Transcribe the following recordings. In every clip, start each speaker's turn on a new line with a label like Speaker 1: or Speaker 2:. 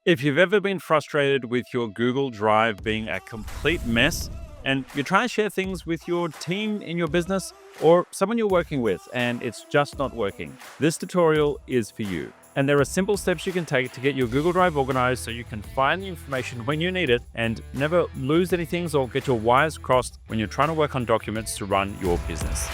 Speaker 1: If you've ever been frustrated with your Google Drive being a complete mess and you're trying to share things with your team in your business or someone you're working with and it's just not working, this tutorial is for you. And there are simple steps you can take to get your Google Drive organized so you can find the information when you need it and never lose anything or get your wires crossed when you're trying to work on documents to run your business.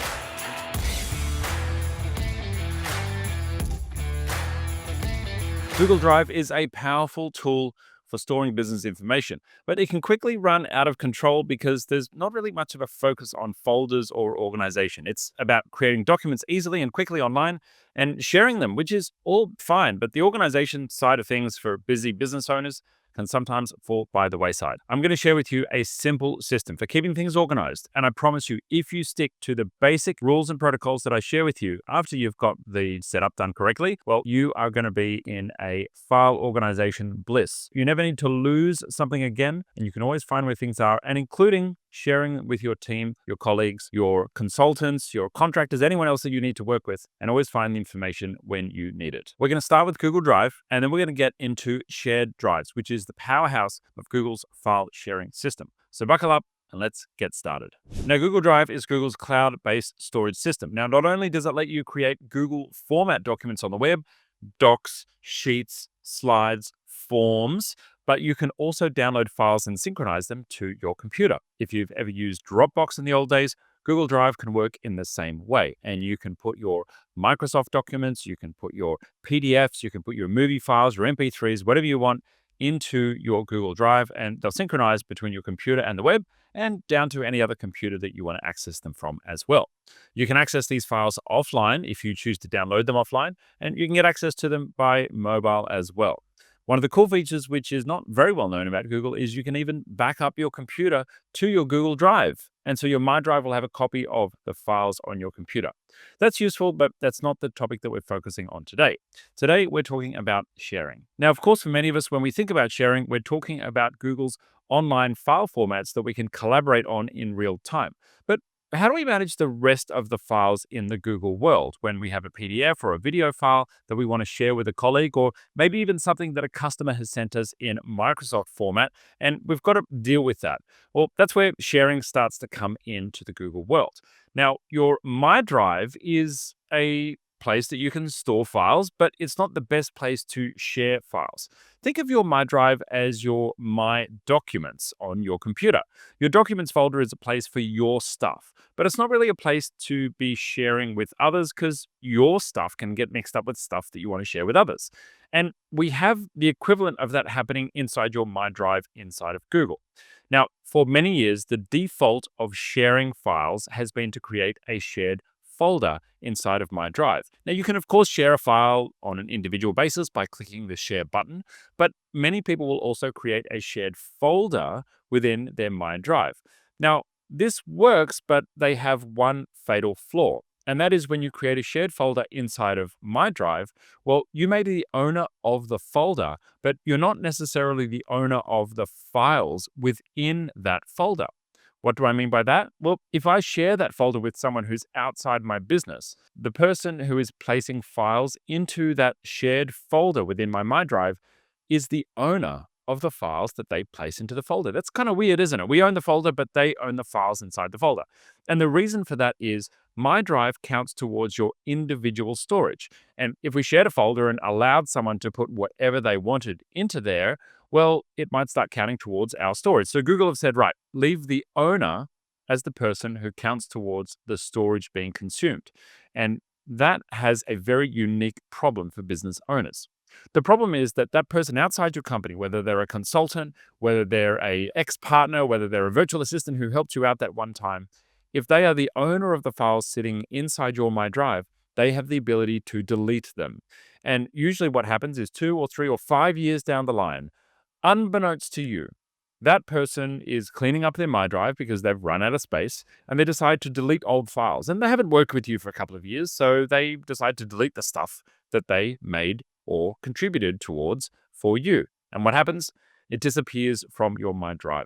Speaker 1: Google Drive is a powerful tool for storing business information, but it can quickly run out of control because there's not really much of a focus on folders or organization. It's about creating documents easily and quickly online and sharing them, which is all fine, but the organization side of things for busy business owners can sometimes fall by the wayside. I'm going to share with you a simple system for keeping things organized. And I promise you, if you stick to the basic rules and protocols that I share with you after you've got the setup done correctly, well, you are going to be in a file organization bliss. You never need to lose something again, and you can always find where things are, and including sharing with your team, your colleagues, your consultants, your contractors, anyone else that you need to work with, and always find the information when you need it. We're going to start with Google Drive, and then we're going to get into shared drives, which is the powerhouse of Google's file sharing system. So buckle up and let's get started. Now, Google Drive is Google's cloud-based storage system. Now, not only does it let you create Google format documents on the web, docs, sheets, slides, forms, but you can also download files and synchronize them to your computer. If you've ever used Dropbox in the old days, Google Drive can work in the same way. And you can put your Microsoft documents, you can put your PDFs, you can put your movie files, your MP3s, whatever you want into your Google Drive, and they'll synchronize between your computer and the web and down to any other computer that you want to access them from as well. You can access these files offline if you choose to download them offline, and you can get access to them by mobile as well. One of the cool features, which is not very well known about Google, is you can even back up your computer to your Google Drive. And so your MyDrive will have a copy of the files on your computer. That's useful, but that's not the topic that we're focusing on today. Today, we're talking about sharing. Now, of course, for many of us, when we think about sharing, we're talking about Google's online file formats that we can collaborate on in real time. But how do we manage the rest of the files in the Google world when we have a PDF or a video file that we want to share with a colleague, or maybe even something that a customer has sent us in Microsoft format, and we've got to deal with that? Well, that's where sharing starts to come into the Google world. Now, your MyDrive is a place that you can store files, but it's not the best place to share files. Think of your MyDrive as your My Documents on your computer. Your Documents folder is a place for your stuff, but it's not really a place to be sharing with others because your stuff can get mixed up with stuff that you want to share with others. And we have the equivalent of that happening inside your MyDrive inside of Google. Now, for many years, the default of sharing files has been to create a shared folder inside of MyDrive. Now, you can, of course, share a file on an individual basis by clicking the share button, but many people will also create a shared folder within their MyDrive. Now, this works, but they have one fatal flaw. And that is when you create a shared folder inside of MyDrive, well, you may be the owner of the folder, but you're not necessarily the owner of the files within that folder. What do I mean by that? Well, if I share that folder with someone who's outside my business, the person who is placing files into that shared folder within my MyDrive is the owner of the files that they place into the folder. That's kind of weird, isn't it? We own the folder, but they own the files inside the folder. And the reason for that is MyDrive counts towards your individual storage. And if we shared a folder and allowed someone to put whatever they wanted into there, well, it might start counting towards our storage. So Google have said, right, leave the owner as the person who counts towards the storage being consumed. And that has a very unique problem for business owners. The problem is that that person outside your company, whether they're a consultant, whether they're a ex-partner, whether they're a virtual assistant who helped you out that one time, if they are the owner of the files sitting inside your MyDrive, they have the ability to delete them. And usually what happens is 2 or 3 or 5 years down the line, unbeknownst to you, that person is cleaning up their MyDrive because they've run out of space and they decide to delete old files. And they haven't worked with you for a couple of years, so they decide to delete the stuff that they made or contributed towards for you. And what happens? It disappears from your MyDrive.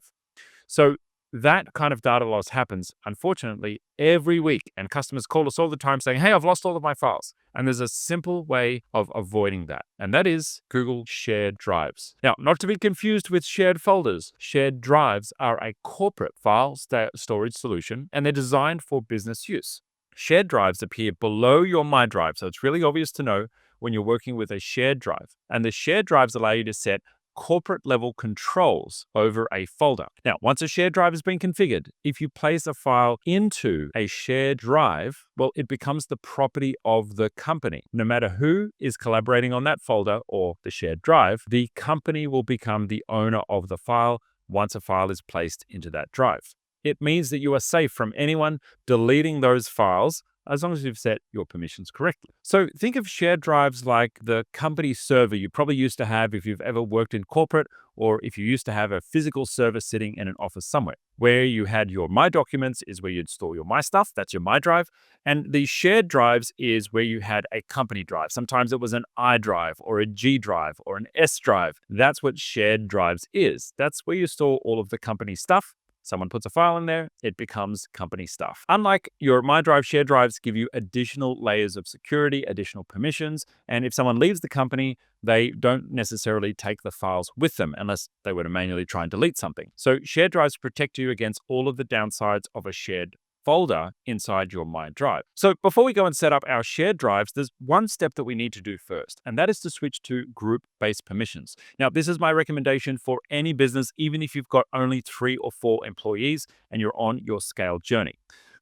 Speaker 1: So That kind of data loss happens, unfortunately, every week. And customers call us all the time saying, hey, I've lost all of my files. And there's a simple way of avoiding that, and that is Google Shared Drives. Now, not to be confused with shared folders, shared drives are a corporate file storage solution, and they're designed for business use. Shared drives appear below your MyDrive, so it's really obvious to know when you're working with a shared drive. And the shared drives allow you to set corporate level controls over a folder. Now, once a shared drive has been configured, if you place a file into a shared drive, well, it becomes the property of the company. No matter who is collaborating on that folder or the shared drive, the company will become the owner of the file once a file is placed into that drive. It means that you are safe from anyone deleting those files as long as you've set your permissions correctly. So think of shared drives like the company server you probably used to have if you've ever worked in corporate, or if you used to have a physical server sitting in an office somewhere. Where you had your My Documents is where you'd store your My Stuff, that's your MyDrive, and the shared drives is where you had a company drive. Sometimes it was an iDrive or a G drive or an S drive. That's what shared drives is. That's where you store all of the company stuff. Someone puts a file in there, it becomes company stuff. Unlike your MyDrive, shared drives give you additional layers of security, additional permissions, and if someone leaves the company, they don't necessarily take the files with them unless they were to manually try and delete something. So shared drives protect you against all of the downsides of a shared folder inside your MyDrive. So before we go and set up our shared drives, there's one step that we need to do first, and that is to switch to group-based permissions. Now, this is my recommendation for any business, even if you've got only 3 or 4 employees and you're on your scale journey.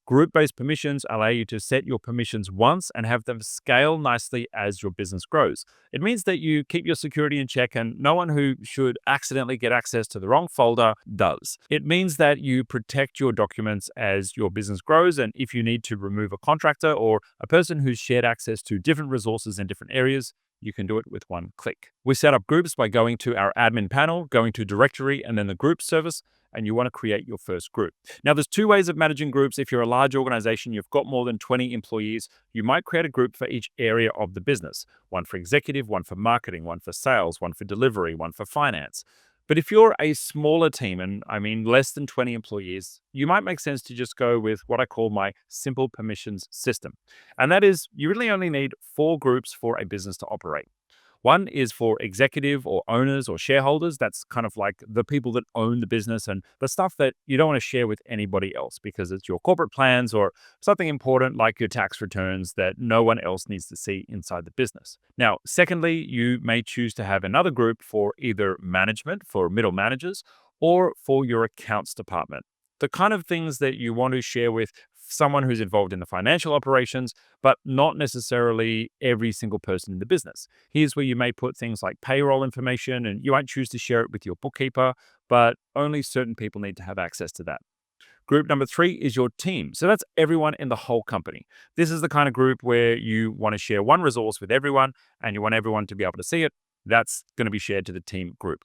Speaker 1: Group-based permissions allow you to set your permissions once and have them scale nicely as your business grows. It means that you keep your security in check and no one who should accidentally get access to the wrong folder does. It means that you protect your documents as your business grows, and if you need to remove a contractor or a person who's shared access to different resources in different areas, you can do it with one click. We set up groups by going to our admin panel, going to directory, and then the group service, and you want to create your first group. Now, there's 2 ways of managing groups. If you're a large organization, you've got more than 20 employees, you might create a group for each area of the business. One for executive, one for marketing, one for sales, one for delivery, one for finance. But if you're a smaller team, and I mean less than 20 employees, you might make sense to just go with what I call my simple permissions system. And that is, you really only need 4 groups for a business to operate. One is for executive or owners or shareholders. That's kind of like the people that own the business and the stuff that you don't want to share with anybody else because it's your corporate plans or something important like your tax returns that no one else needs to see inside the business. Now, secondly, you may choose to have another group for either management, for middle managers, or for your accounts department. The kind of things that you want to share with someone who's involved in the financial operations, but not necessarily every single person in the business. Here's where you may put things like payroll information, and you won't choose to share it with your bookkeeper, but only certain people need to have access to that. Group number 3 is your team. So that's everyone in the whole company. This is the kind of group where you want to share one resource with everyone and you want everyone to be able to see it. That's going to be shared to the team group.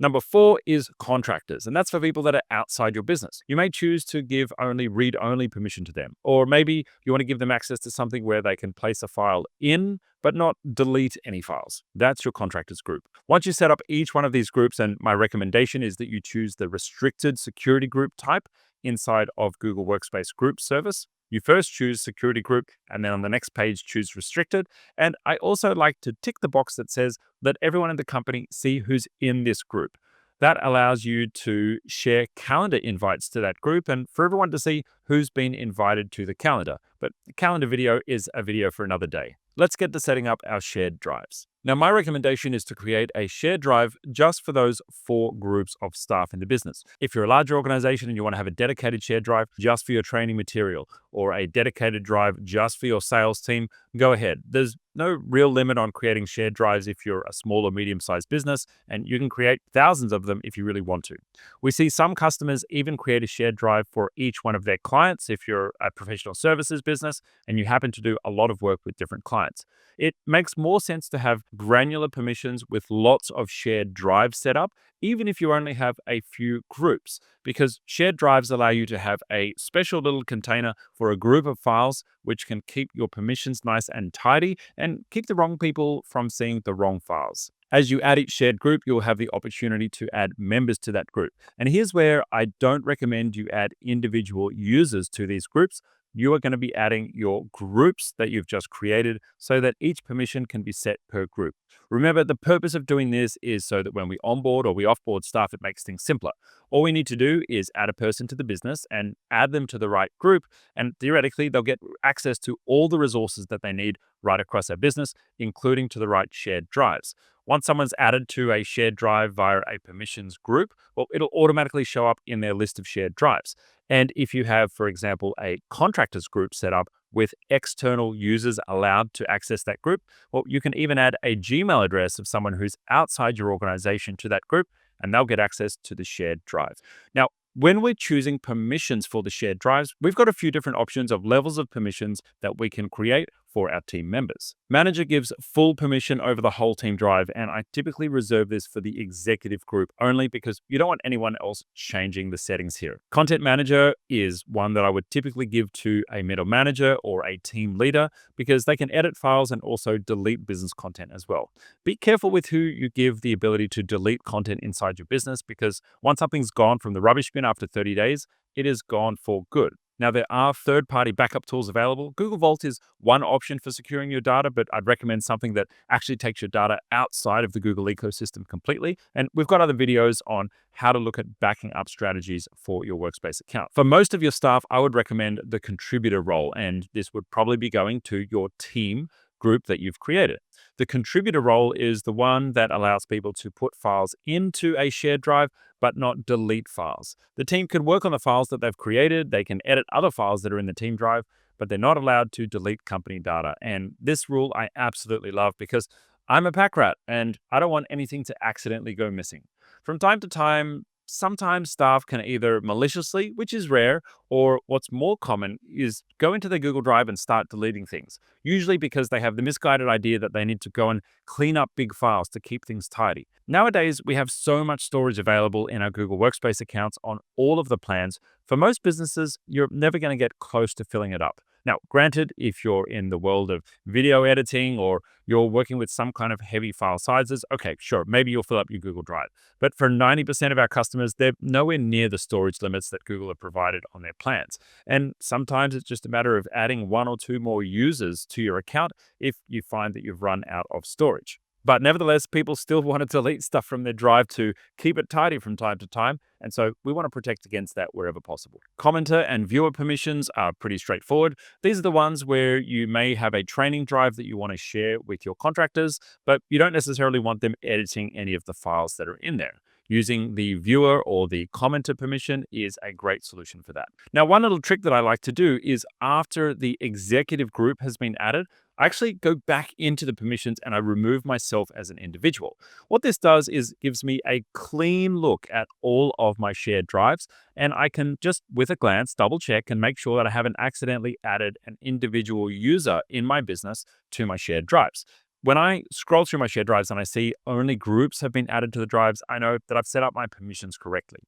Speaker 1: Number 4 is contractors, and that's for people that are outside your business. You may choose to give only read-only permission to them, or maybe you want to give them access to something where they can place a file in, but not delete any files. That's your contractors group. Once you set up each one of these groups, and my recommendation is that you choose the restricted security group type inside of Google Workspace Group Service. You first choose security group, and then on the next page, choose restricted. And I also like to tick the box that says, let everyone in the company see who's in this group. That allows you to share calendar invites to that group and for everyone to see who's been invited to the calendar. But the calendar video is a video for another day. Let's get to setting up our shared drives. Now, my recommendation is to create a shared drive just for those 4 groups of staff in the business. If you're a larger organization and you want to have a dedicated shared drive just for your training material or a dedicated drive just for your sales team, go ahead. There's no real limit on creating shared drives if you're a small or medium-sized business, and you can create thousands of them if you really want to. We see some customers even create a shared drive for each one of their clients if you're a professional services business and you happen to do a lot of work with different clients. It makes more sense to have granular permissions with lots of shared drives set up, even if you only have a few groups, because shared drives allow you to have a special little container for a group of files, which can keep your permissions nice and tidy and keep the wrong people from seeing the wrong files. As you add each shared group, you'll have the opportunity to add members to that group. And here's where I don't recommend you add individual users to these groups. You are going to be adding your groups that you've just created so that each permission can be set per group. Remember, the purpose of doing this is so that when we onboard or we offboard staff, it makes things simpler. All we need to do is add a person to the business and add them to the right group. And theoretically, they'll get access to all the resources that they need right across our business, including to the right shared drives. Once someone's added to a shared drive via a permissions group, well, it'll automatically show up in their list of shared drives. And if you have, for example, a contractors group set up with external users allowed to access that group, well, you can even add a Gmail address of someone who's outside your organization to that group, and they'll get access to the shared drive. Now, when we're choosing permissions for the shared drives, we've got a few different options of levels of permissions that we can create for our team members. Manager gives full permission over the whole team drive, and I typically reserve this for the executive group only because you don't want anyone else changing the settings here. Content manager is one that I would typically give to a middle manager or a team leader because they can edit files and also delete business content as well. Be careful with who you give the ability to delete content inside your business because once something's gone from the rubbish bin after 30 days, it is gone for good. Now, there are third-party backup tools available. Google Vault is one option for securing your data, but I'd recommend something that actually takes your data outside of the Google ecosystem completely. And we've got other videos on how to look at backing up strategies for your workspace account. For most of your staff, I would recommend the contributor role, and this would probably be going to your team group that you've created. The contributor role is the one that allows people to put files into a shared drive, but not delete files. The team can work on the files that they've created. They can edit other files that are in the team drive, but they're not allowed to delete company data. And this rule I absolutely love because I'm a pack rat and I don't want anything to accidentally go missing. From time to time, sometimes staff can either maliciously, which is rare, or what's more common is go into their Google Drive and start deleting things, usually because they have the misguided idea that they need to go and clean up big files to keep things tidy. Nowadays, we have so much storage available in our Google Workspace accounts on all of the plans. For most businesses, you're never going to get close to filling it up. Now, granted, if you're in the world of video editing or you're working with some kind of heavy file sizes, okay, sure, maybe you'll fill up your Google Drive. But for 90% of our customers, they're nowhere near the storage limits that Google have provided on their plans. And sometimes it's just a matter of adding one or two more users to your account if you find that you've run out of storage. But nevertheless, people still want to delete stuff from their drive to keep it tidy from time to time. And so we want to protect against that wherever possible. Commenter and viewer permissions are pretty straightforward. These are the ones where you may have a training drive that you want to share with your contractors, but you don't necessarily want them editing any of the files that are in there. Using the viewer or the commenter permission is a great solution for that. Now, one little trick that I like to do is after the executive group has been added, I actually go back into the permissions and I remove myself as an individual. What this does is gives me a clean look at all of my shared drives, and I can just with a glance double check and make sure that I haven't accidentally added an individual user in my business to my shared drives. When I scroll through my shared drives and I see only groups have been added to the drives, I know that I've set up my permissions correctly.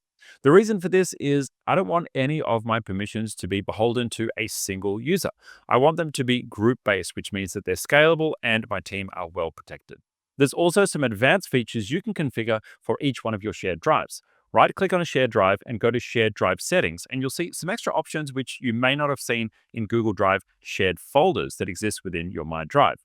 Speaker 1: The reason for this is I don't want any of my permissions to be beholden to a single user. I want them to be group-based, which means that they're scalable and my team are well protected. There's also some advanced features you can configure for each one of your shared drives. Right-click on a shared drive and go to Shared Drive Settings, and you'll see some extra options which you may not have seen in Google Drive shared folders that exist within your MyDrive.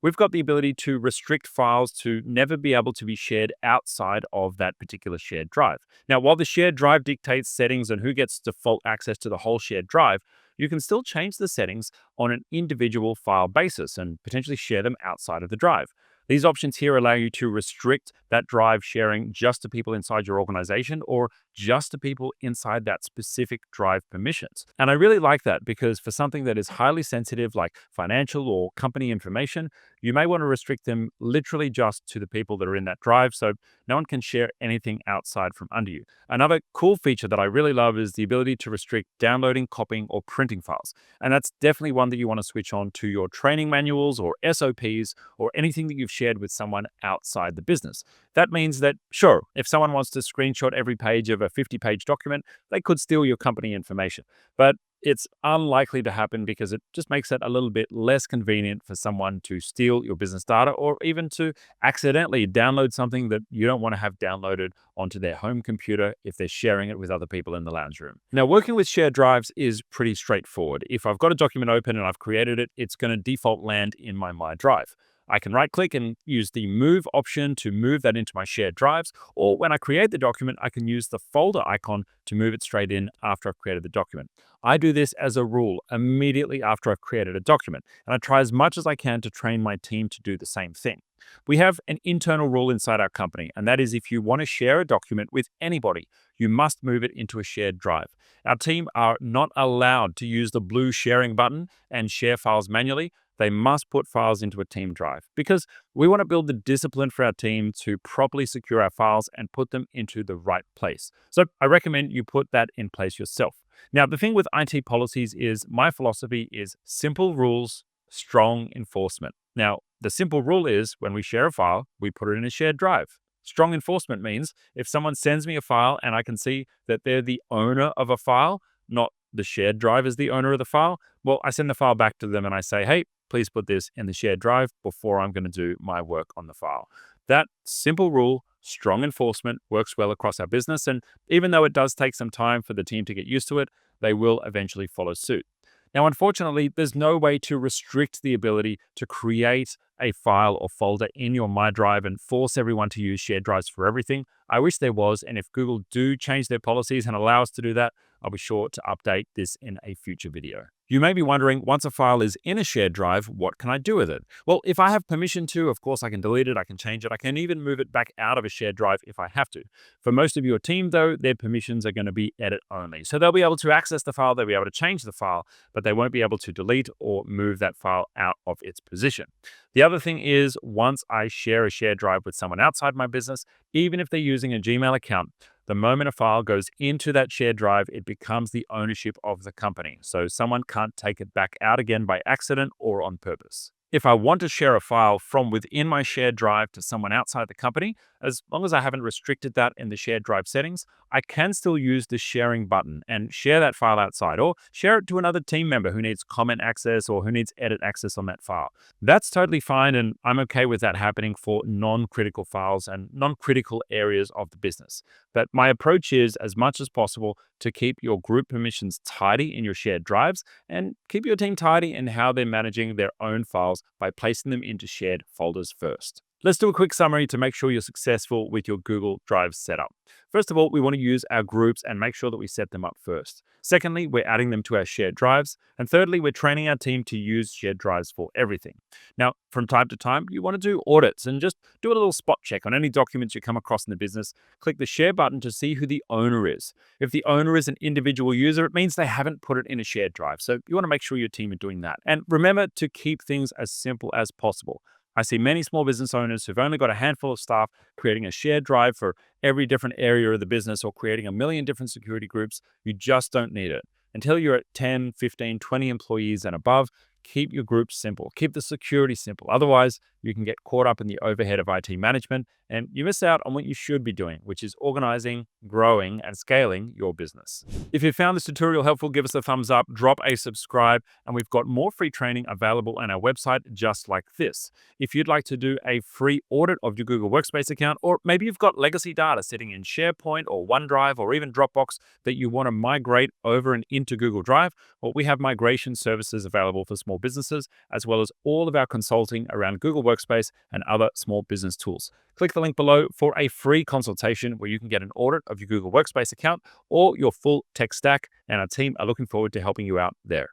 Speaker 1: We've got the ability to restrict files to never be able to be shared outside of that particular shared drive. Now, while the shared drive dictates settings and who gets default access to the whole shared drive, you can still change the settings on an individual file basis and potentially share them outside of the drive. These options here allow you to restrict that drive sharing just to people inside your organization or just to people inside that specific drive permissions. And I really like that because for something that is highly sensitive like financial or company information, you may want to restrict them literally just to the people that are in that drive so no one can share anything outside from under you. Another cool feature that I really love is the ability to restrict downloading, copying, or printing files. And that's definitely one that you want to switch on to your training manuals or SOPs or anything that you've shared with someone outside the business. That means that, sure, if someone wants to screenshot every page of a 50-page document, they could steal your company information. But It's unlikely to happen because it just makes it a little bit less convenient for someone to steal your business data or even to accidentally download something that you don't want to have downloaded onto their home computer if they're sharing it with other people in the lounge room. Now, working with shared drives is pretty straightforward. If I've got a document open and I've created it, it's going to default land in my MyDrive. I can right click and use the move option to move that into my shared drives, or when I create the document, I can use the folder icon to move it straight in after I've created the document. I do this as a rule immediately after I've created a document, and I try as much as I can to train my team to do the same thing. We have an internal rule inside our company, and that is if you want to share a document with anybody, you must move it into a shared drive. Our team are not allowed to use the blue sharing button and share files manually. They must put files into a team drive because we want to build the discipline for our team to properly secure our files and put them into the right place. So I recommend you put that in place yourself. Now, the thing with IT policies is my philosophy is simple rules, strong enforcement. Now, the simple rule is when we share a file, we put it in a shared drive. Strong enforcement means if someone sends me a file and I can see that they're the owner of a file, not the shared drive is the owner of the file, well, I send the file back to them and I say, hey, please put this in the shared drive before I'm going to do my work on the file. That simple rule, strong enforcement, works well across our business. And even though it does take some time for the team to get used to it, they will eventually follow suit. Now, unfortunately, there's no way to restrict the ability to create a file or folder in your MyDrive and force everyone to use shared drives for everything. I wish there was, and if Google do change their policies and allow us to do that, I'll be sure to update this in a future video. You may be wondering, once a file is in a shared drive, what can I do with it? Well, if I have permission to, of course, I can delete it, I can change it, I can even move it back out of a shared drive if I have to. For most of your team, though, their permissions are going to be edit only. So they'll be able to access the file, they'll be able to change the file, but they won't be able to delete or move that file out of its position. The other thing is, once I share a shared drive with someone outside my business, even if they're using a Gmail account, the moment a file goes into that shared drive, it becomes the ownership of the company. So someone can't take it back out again by accident or on purpose. If I want to share a file from within my shared drive to someone outside the company, as long as I haven't restricted that in the shared drive settings, I can still use the sharing button and share that file outside or share it to another team member who needs comment access or who needs edit access on that file. That's totally fine, and I'm okay with that happening for non-critical files and non-critical areas of the business. But my approach is, as much as possible, to keep your group permissions tidy in your shared drives and keep your team tidy in how they're managing their own files by placing them into shared folders first. Let's do a quick summary to make sure you're successful with your Google Drive setup. First of all, we want to use our groups and make sure that we set them up first. Secondly, we're adding them to our shared drives. And thirdly, we're training our team to use shared drives for everything. Now, from time to time, you want to do audits and just do a little spot check on any documents you come across in the business. Click the share button to see who the owner is. If the owner is an individual user, it means they haven't put it in a shared drive. So you want to make sure your team are doing that. And remember to keep things as simple as possible. I see many small business owners who've only got a handful of staff creating a shared drive for every different area of the business or creating a million different security groups. You just don't need it. Until you're at 10, 15, 20 employees and above, keep your groups simple. Keep the security simple. Otherwise, you can get caught up in the overhead of IT management and you miss out on what you should be doing, which is organizing, growing, and scaling your business. If you found this tutorial helpful, give us a thumbs up, drop a subscribe, and we've got more free training available on our website just like this. If you'd like to do a free audit of your Google Workspace account, or maybe you've got legacy data sitting in SharePoint or OneDrive or even Dropbox that you want to migrate over and into Google Drive, well, we have migration services available for small businesses, as well as all of our consulting around Google Workspace and other small business tools. Click the link below for a free consultation where you can get an audit of your Google Workspace account or your full tech stack, and our team are looking forward to helping you out there.